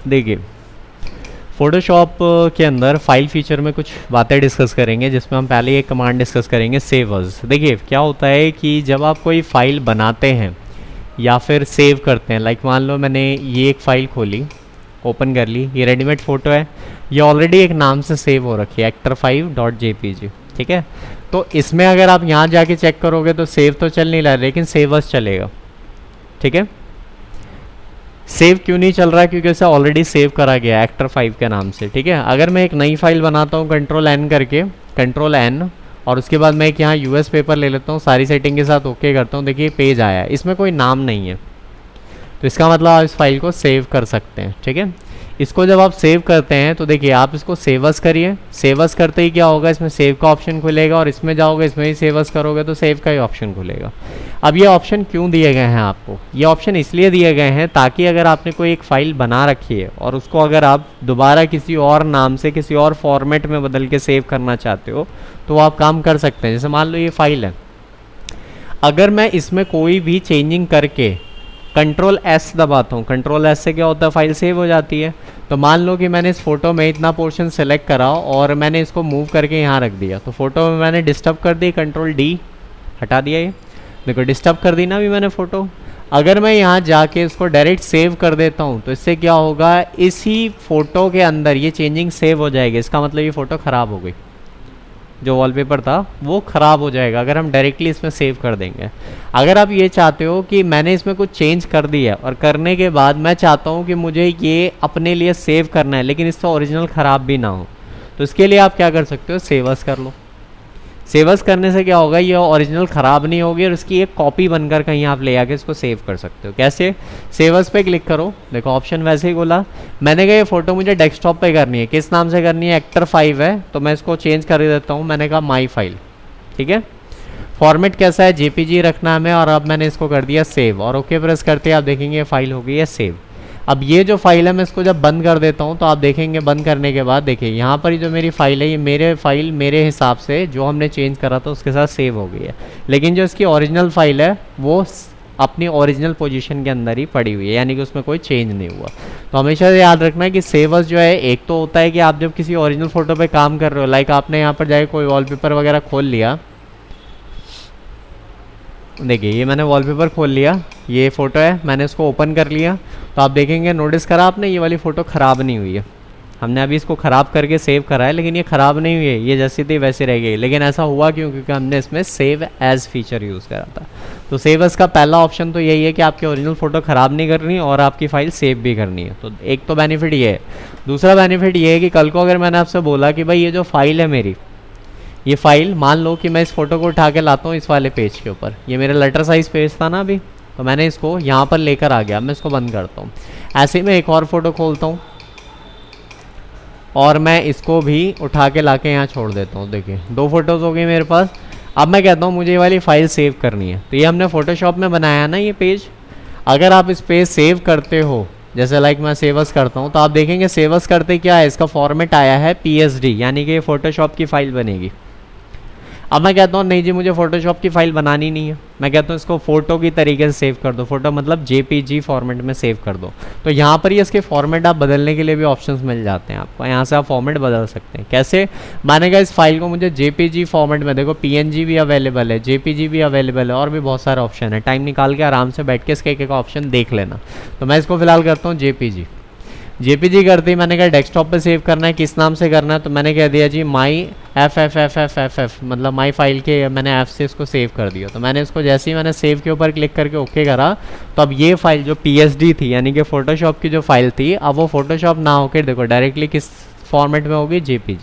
देखिए फोटोशॉप के अंदर फाइल फीचर में कुछ बातें डिस्कस करेंगे, जिसमें हम पहले एक कमांड डिस्कस करेंगे सेव एज़। देखिए क्या होता है कि जब आप कोई फाइल बनाते हैं या फिर सेव करते हैं, लाइक मान लो मैंने ये एक फ़ाइल खोली, ओपन कर ली, ये रेडीमेड फ़ोटो है, ये ऑलरेडी एक नाम से सेव हो रखी है actor5.jpg, ठीक है। तो इसमें अगर आप यहाँ जाके चेक करोगे तो सेव तो चल नहीं रहा है, लेकिन सेव एज़ चलेगा, ठीक है। सेव क्यों नहीं चल रहा है? क्योंकि इसे ऑलरेडी सेव करा गया है actor5 के नाम से, ठीक है। अगर मैं एक नई फाइल बनाता हूँ Ctrl+N करके, Ctrl+N, और उसके बाद मैं एक यहाँ यूएस पेपर ले लेता हूँ, सारी सेटिंग के साथ ओके करता हूँ, देखिए पेज आया है, इसमें कोई नाम नहीं है, तो इसका मतलब आप इस फाइल को सेव कर सकते हैं, ठीक है। इसको जब आप सेव करते हैं तो देखिए आप इसको सेव एज़ करिए, सेव एज़ करते ही क्या होगा, इसमें सेव का ऑप्शन खुलेगा, और इसमें जाओगे इसमें ही सेव एज़ करोगे तो सेव का ही ऑप्शन खुलेगा। अब ये ऑप्शन क्यों दिए गए हैं आपको? ये ऑप्शन इसलिए दिए गए हैं ताकि अगर आपने कोई एक फ़ाइल बना रखी है और उसको अगर आप दोबारा किसी और नाम से किसी और फॉर्मेट में बदल के सेव करना चाहते हो तो आप काम कर सकते हैं। जैसे मान लो ये फाइल है, अगर मैं इसमें कोई भी चेंजिंग करके Ctrl+S दबाता हूँ, Ctrl+S से क्या होता है, फाइल सेव हो जाती है। तो मान लो कि मैंने इस फोटो में इतना पोर्शन सेलेक्ट करा और मैंने इसको मूव करके यहाँ रख दिया, तो फोटो में मैंने डिस्टर्ब कर दी, Ctrl+D हटा दिया, ये देखो डिस्टर्ब कर दी ना अभी मैंने फ़ोटो। अगर मैं यहाँ जाके इसको डायरेक्ट सेव कर देता हूँ तो इससे क्या होगा, इसी फ़ोटो के अंदर ये चेंजिंग सेव हो जाएगी। इसका मतलब ये फ़ोटो ख़राब हो गई, जो वॉलपेपर था वो ख़राब हो जाएगा अगर हम डायरेक्टली इसमें सेव कर देंगे। अगर आप ये चाहते हो कि मैंने इसमें कुछ चेंज कर दिया और करने के बाद मैं चाहता हूँ कि मुझे ये अपने लिए सेव करना है लेकिन इससे ओरिजिनल ख़राब भी ना हो, तो इसके लिए आप क्या कर सकते हो, सेव एज़ कर लो। सेव एज़ करने से क्या होगा, ये ओरिजिनल ख़राब नहीं होगी और इसकी एक कॉपी बनकर कहीं आप ले आके इसको सेव कर सकते हो। कैसे? सेव एज़ पे क्लिक करो, देखो ऑप्शन वैसे ही बोला, मैंने कहा ये फ़ोटो मुझे डेस्कटॉप पे करनी है, किस नाम से करनी है, actor5 है, तो मैं इसको चेंज कर देता हूँ, मैंने कहा माई फाइल, ठीक है। फॉर्मेट कैसा है, जेपीजी रखना है हमें, और अब मैंने इसको कर दिया सेव, और ओके प्रेस करते आप देखेंगे ये फाइल हो गई है सेव। अब ये जो फाइल है मैं इसको जब बंद कर देता हूँ तो आप देखेंगे बंद करने के बाद देखिए यहाँ पर जो मेरी फाइल है, ये मेरे फाइल मेरे हिसाब से जो हमने चेंज करा था उसके साथ सेव हो गई है, लेकिन जो इसकी ओरिजिनल फाइल है वो अपनी ओरिजिनल पोजीशन के अंदर ही पड़ी हुई है, यानी कि उसमें कोई चेंज नहीं हुआ। तो हमेशा याद रखना है कि सेव एज़ जो है, एक तो होता है कि आप जब किसी ओरिजिनल फ़ोटो पे काम कर रहे हो, लाइक आपने यहाँ पर जाके कोई वॉलपेपर वगैरह खोल लिया, देखिए ये मैंने वॉलपेपर खोल लिया, ये फ़ोटो है, मैंने इसको ओपन कर लिया, तो आप देखेंगे नोटिस करा आपने ये वाली फ़ोटो ख़राब नहीं हुई है। हमने अभी इसको ख़राब करके सेव करा है लेकिन ये ख़राब नहीं हुई है, ये जैसी थी वैसे रह गई। लेकिन ऐसा हुआ क्यों? क्योंकि हमने इसमें सेव एज़ फीचर यूज़ करा था। तो सेव एज़ का पहला ऑप्शन तो यही है कि आपकी ओरिजिनल फ़ोटो ख़राब नहीं करनी और आपकी फ़ाइल सेव भी करनी है, तो एक तो बेनिफिट ये है। दूसरा बेनिफिट ये है कि कल को अगर मैंने आपसे बोला कि भाई ये जो फाइल है मेरी, ये फाइल मान लो कि मैं इस फोटो को उठा के लाता हूँ इस वाले पेज के ऊपर, ये मेरा लेटर साइज़ पेज था ना अभी, तो मैंने इसको यहाँ पर लेकर आ गया, मैं इसको बंद करता हूँ। ऐसे ही मैं एक और फ़ोटो खोलता हूँ और मैं इसको भी उठा के ला के यहाँ छोड़ देता हूँ। देखिए दो फोटोज़ हो गई मेरे पास। अब मैं कहता हूँ मुझे ये वाली फ़ाइल सेव करनी है, तो ये हमने फ़ोटोशॉप में बनाया ना ये पेज, अगर आप इस पेज सेव करते हो, जैसे लाइक मैं सेव एज़ करता हूँ, तो आप देखेंगे सेव एज़ करते क्या है, इसका फॉर्मेट आया है PSD, यानी कि ये फ़ोटोशॉप की फ़ाइल बनेगी। अब मैं कहता हूँ नहीं जी मुझे फ़ोटोशॉप की फ़ाइल बनानी नहीं है, मैं कहता हूँ इसको फ़ोटो की तरीके से सेव कर दो, फ़ोटो मतलब JPG फॉर्मेट में सेव कर दो, तो यहाँ पर ही इसके फॉर्मेट आप बदलने के लिए भी ऑप्शंस मिल जाते हैं आपको, यहाँ से आप फॉर्मेट बदल सकते हैं। कैसे? माने का इस फाइल को मुझे JPG फॉर्मेट में, देखो PNG भी अवेलेबल है, JPG भी अवेलेबल है, और भी बहुत सारे ऑप्शन है, टाइम निकाल के आराम से बैठ के इसके एक ऑप्शन देख लेना। तो मैं इसको फिलहाल करता हूँ JPG करते ही मैंने कहा डेस्कटॉप पे सेव करना है, किस नाम से करना है, तो मैंने कह दिया जी माई FFFFFF, मतलब माई फाइल के मैंने F से इसको सेव कर दिया। तो मैंने इसको जैसे ही मैंने सेव के ऊपर क्लिक करके ओके करा, तो अब ये फाइल जो PSD थी, यानी कि फ़ोटोशॉप की जो फाइल थी, अब वो फ़ोटोशॉप ना होकर देखो डायरेक्टली किस फॉर्मेट में होगी, JPG।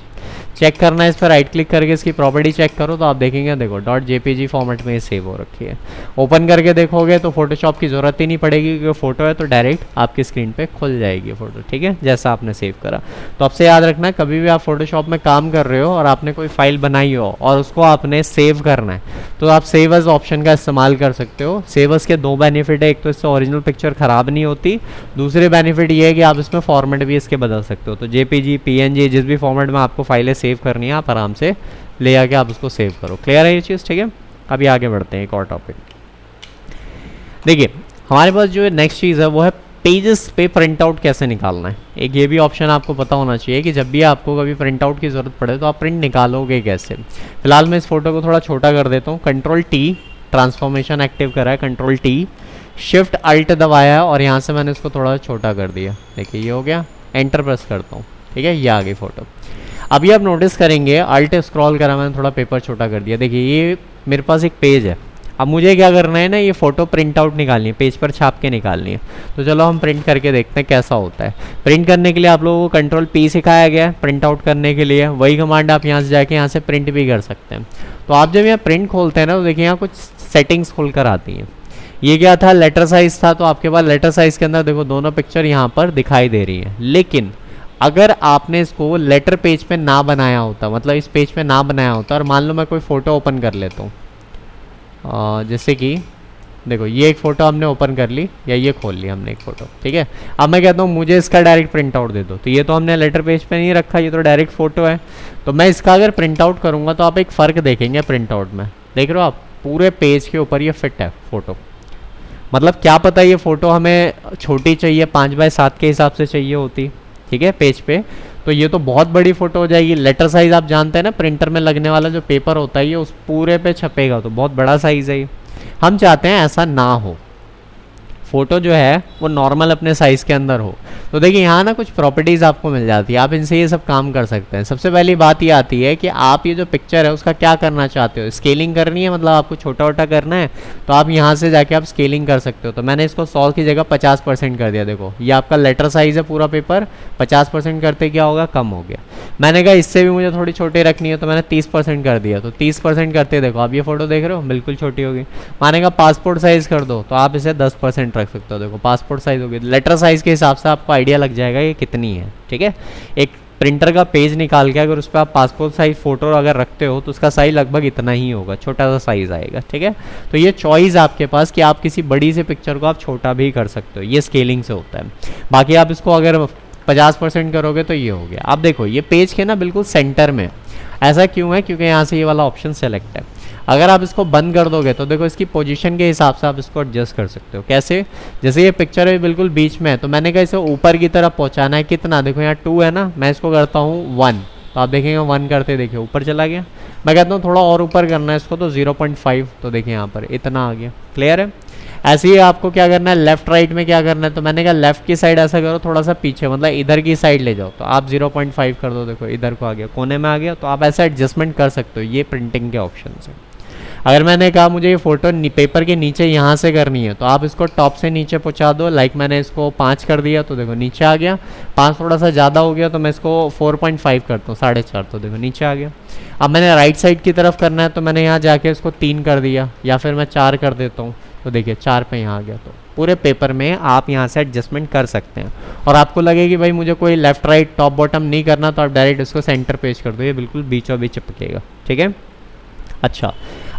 चेक करना है, इस पर राइट क्लिक करके इसकी प्रॉपर्टी चेक करो, तो आप देखेंगे देखो .jpg फॉर्मेट में ये सेव हो रखी है। ओपन करके देखोगे तो फोटोशॉप की ज़रूरत ही नहीं पड़ेगी, क्योंकि फ़ोटो है तो डायरेक्ट आपकी स्क्रीन पे खुल जाएगी फ़ोटो, ठीक है, जैसा आपने सेव करा। तो आपसे याद रखना, कभी भी आप फोटोशॉप में काम कर रहे हो और आपने कोई फाइल बनाई हो और उसको आपने सेव करना है, तो आप सेव एज़ ऑप्शन का इस्तेमाल कर सकते हो। सेव एज़ के दो बेनिफिट है, एक तो इससे ओरिजिनल पिक्चर ख़राब नहीं होती, दूसरे बेनिफिट ये है कि आप इसमें फॉर्मेट भी इसके बदल सकते हो। तो JPG PNG जिस भी फॉर्मेट में आपको फाइलें सेव करनी है, आप आराम से ले आके आप उसको सेव करो। क्लियर है ये चीज़? ठीक है, अभी आगे बढ़ते हैं एक और टॉपिक। देखिए हमारे पास जो नेक्स्ट चीज़ है वो है पेजेस पे प्रिंट आउट कैसे निकालना है, एक ये भी ऑप्शन आपको पता होना चाहिए कि जब भी आपको कभी प्रिंट आउट की ज़रूरत पड़े तो आप प्रिंट निकालोगे कैसे। फिलहाल मैं इस फोटो को थोड़ा छोटा कर देता हूँ, कंट्रोल टी, ट्रांसफॉर्मेशन एक्टिव करा है, कंट्रोल टी, शिफ्ट अल्ट दबाया है और यहाँ से मैंने इसको थोड़ा छोटा कर दिया। देखिए ये हो गया, एंटर प्रेस करता हूँ, ठीक है, ये आ गई फोटो। अभी आप नोटिस करेंगे अल्ट स्क्रॉल करा मैंने, थोड़ा पेपर छोटा कर दिया। देखिए ये मेरे पास एक पेज है, अब मुझे क्या करना है ना, ये फ़ोटो प्रिंट आउट निकालनी है, पेज पर छाप के निकालनी है। तो चलो हम प्रिंट करके देखते हैं कैसा होता है। प्रिंट करने के लिए आप लोगों को कंट्रोल पी सिखाया गया है प्रिंट आउट करने के लिए, वही कमांड आप यहाँ से जाके यहाँ से प्रिंट भी कर सकते हैं। तो आप जब यहाँ प्रिंट खोलते हैं ना तो देखिए यहाँ कुछ सेटिंग्स खुल कर आती हैं। ये क्या था, लेटर साइज़ था, तो आपके पास लेटर साइज़ के अंदर देखो दोनों पिक्चर यहाँ पर दिखाई दे रही है। लेकिन अगर आपने इसको लेटर पेज पे ना बनाया होता, मतलब इस पेज पे ना बनाया होता, और मान लो मैं कोई फ़ोटो ओपन कर लेता हूँ, जैसे कि देखो ये एक फ़ोटो हमने ओपन कर ली या ये खोल लिया हमने एक फ़ोटो, ठीक है। अब मैं कहता हूँ मुझे इसका डायरेक्ट प्रिंट आउट दे दो, तो ये तो हमने लेटर पेज पे नहीं रखा, ये तो डायरेक्ट फ़ोटो है। तो मैं इसका अगर प्रिंट आउट करूँगा तो आप एक फ़र्क देखेंगे प्रिंट आउट में, देख रहे हो आप, पूरे पेज के ऊपर ये फिट है फ़ोटो। मतलब क्या पता ये फ़ोटो हमें छोटी चाहिए, 5x7 के हिसाब से चाहिए होती, ठीक है, पेज पे, तो ये तो बहुत बड़ी फ़ोटो हो जाएगी। लेटर साइज़ आप जानते हैं ना, प्रिंटर में लगने वाला जो पेपर होता है ये उस पूरे पे छपेगा, तो बहुत बड़ा साइज़ है ये। हम चाहते हैं ऐसा ना हो, फ़ोटो जो है वो नॉर्मल अपने साइज़ के अंदर हो। तो देखिए यहाँ ना कुछ प्रॉपर्टीज़ आपको मिल जाती है, आप इनसे ये सब काम कर सकते हैं। सबसे पहली बात ये आती है कि आप ये जो पिक्चर है उसका क्या करना चाहते हो, स्केलिंग करनी है, मतलब आपको छोटा छोटा करना है, तो आप यहाँ से जाके आप स्केलिंग कर सकते हो। तो मैंने इसको 100 की जगह 50% कर दिया। देखो ये आपका लेटर साइज़ है पूरा पेपर, 50% करते क्या होगा, कम हो गया। मैंने कहा इससे भी मुझे थोड़ी छोटी रखनी है, तो मैंने 30% कर दिया। तो 30% करते देखो आप ये फ़ोटो देख रहे हो बिल्कुल छोटी होगी। मैंने कहा पासपोर्ट साइज़ कर दो, तो आप इसे 10% रख सकते हो। देखो पासपोर्ट साइज़ होगी, लेटर साइज़ के हिसाब से आपको आइडिया लग जाएगा ये कितनी है, ठीक है। एक प्रिंटर का पेज निकाल के अगर उस पर आप पासपोर्ट साइज फ़ोटो अगर रखते हो तो उसका साइज़ लगभग इतना ही होगा, छोटा सा साइज़ आएगा, ठीक है। तो ये चॉइस आपके पास कि आप किसी बड़ी से पिक्चर को आप छोटा भी कर सकते हो, ये स्केलिंग से होता है। बाकी आप इसको अगर 50% करोगे तो ये हो गया। आप देखो ये पेज के ना बिल्कुल सेंटर में, ऐसा क्यों है, क्योंकि यहाँ से ये वाला ऑप्शन सेलेक्ट है। अगर आप इसको बंद कर दोगे तो देखो इसकी पोजीशन के हिसाब से आप इसको एडजस्ट कर सकते हो। कैसे, जैसे ये पिक्चर है बिल्कुल बीच में है, तो मैंने कहा इसे ऊपर की तरफ पहुँचाना है, कितना, देखो यहाँ 2 है ना, मैं इसको करता हूँ 1, तो आप देखेंगे 1 करते देखिए ऊपर चला गया। मैं कहता हूँ थोड़ा और ऊपर करना है इसको, तो 0.5, तो देखिए यहाँ पर इतना आ गया। क्लियर है। ऐसे ही आपको क्या करना है, लेफ्ट राइट में क्या करना है, तो मैंने कहा लेफ्ट की साइड ऐसा करो थोड़ा सा पीछे, मतलब इधर की साइड ले जाओ, तो आप 0.5 कर दो, देखो इधर को आ गया, कोने में आ गया। तो आप ऐसा एडजस्टमेंट कर सकते हो, ये प्रिंटिंग के ऑप्शन है। अगर मैंने कहा मुझे ये फ़ोटो पेपर के नीचे यहाँ से करनी है, तो आप इसको टॉप से नीचे पहुँचा दो। लाइक मैंने इसको 5 कर दिया, तो देखो नीचे आ गया। 5 थोड़ा सा ज़्यादा हो गया, तो मैं इसको 4.5 करता हूँ, 4.5, तो देखो नीचे आ गया। अब मैंने राइट साइड की तरफ करना है, तो मैंने यहाँ जाके इसको 3 कर दिया, या फिर मैं 4 कर देता हूँ, तो देखिए 4 पे यहाँ आ गया। तो पूरे पेपर में आप यहाँ से एडजस्टमेंट कर सकते हैं। और आपको लगे कि भाई मुझे कोई लेफ्ट राइट टॉप बॉटम नहीं करना, तो आप डायरेक्ट इसको सेंटर पेज कर दो, ये बिल्कुल बीचों बीच चिपकेगा, ठीक है। अच्छा,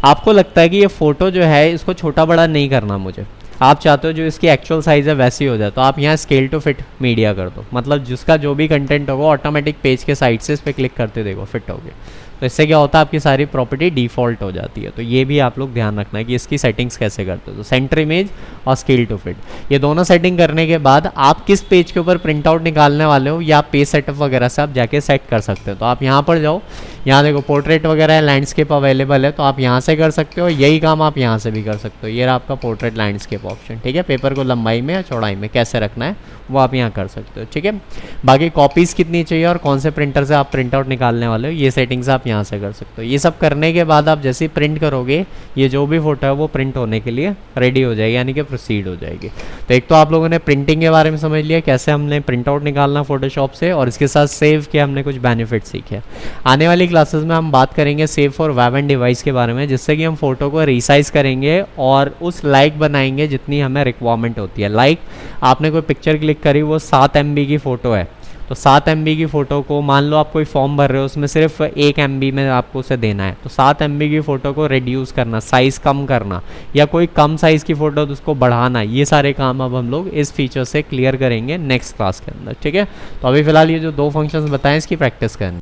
आपको लगता है कि ये फ़ोटो जो है इसको छोटा बड़ा नहीं करना मुझे, आप चाहते हो जो इसकी एक्चुअल साइज़ है वैसी हो जाए, तो आप यहाँ स्केल टू फिट मीडिया कर दो, मतलब जिसका जो भी कंटेंट होगा ऑटोमेटिक पेज के साइड से इस पर क्लिक करते देखो फिट हो गया। तो इससे क्या होता है, आपकी सारी प्रॉपर्टी डिफ़ॉल्ट हो जाती है। तो ये भी आप लोग ध्यान रखना है कि इसकी सेटिंग्स कैसे करते हो। तो सेंटर इमेज और स्केल टू फिट, ये दोनों सेटिंग करने के बाद आप किस पेज के ऊपर प्रिंट आउट निकालने वाले हो या पेज सेटअप वगैरह से आप जाके सेट कर सकते हो। तो आप यहाँ पर जाओ, यहाँ देखो पोर्ट्रेट वगैरह है, लैंडस्केप अवेलेबल है, तो आप यहाँ से कर सकते हो। यही काम आप यहाँ से भी कर सकते हो। ये रहा आपका पोर्ट्रेट लैंडस्केप ऑप्शन, ठीक है। पेपर को लंबाई में या चौड़ाई में कैसे रखना है वो आप यहाँ कर सकते हो, ठीक है। बाकी कॉपीज़ कितनी चाहिए और कौन से प्रिंटर से आप प्रिंट आउट निकालने वाले हो, ये सेटिंग्स आप यहाँ से कर सकते हो। ये सब करने के बाद आप जैसे ही प्रिंट करोगे, ये जो भी फोटो है वो प्रिंट होने के लिए रेडी हो जाएगी, यानी कि प्रोसीड हो जाएगी। तो एक तो आप लोगों ने प्रिंटिंग के बारे में समझ लिया, कैसे हमने प्रिंट आउट निकालना फोटोशॉप से, और इसके साथ सेव के हमने कुछ बेनिफिट सीखे। आने वाली क्लासेस में हम बात करेंगे save for web and device के बारे में, जिससे कि हम फोटो को रिसाइज करेंगे और उस लाइक बनाएंगे जितनी हमें रिक्वायरमेंट होती है। लाइक आपने कोई पिक्चर क्लिक करी, वो 7 MB की फ़ोटो है, तो 7 MB की फ़ोटो को मान लो आप कोई फॉर्म भर रहे हो, उसमें सिर्फ 1 MB में आपको उसे देना है, तो 7 MB की फ़ोटो को रिड्यूस करना, साइज़ कम करना, या कोई कम साइज़ की फ़ोटो तो उसको बढ़ाना, ये सारे काम अब हम लोग इस फीचर से क्लियर करेंगे नेक्स्ट क्लास के अंदर, ठीक है। तो अभी फ़िलहाल ये जो 2 फंक्शंस बताएं इसकी प्रैक्टिस करें।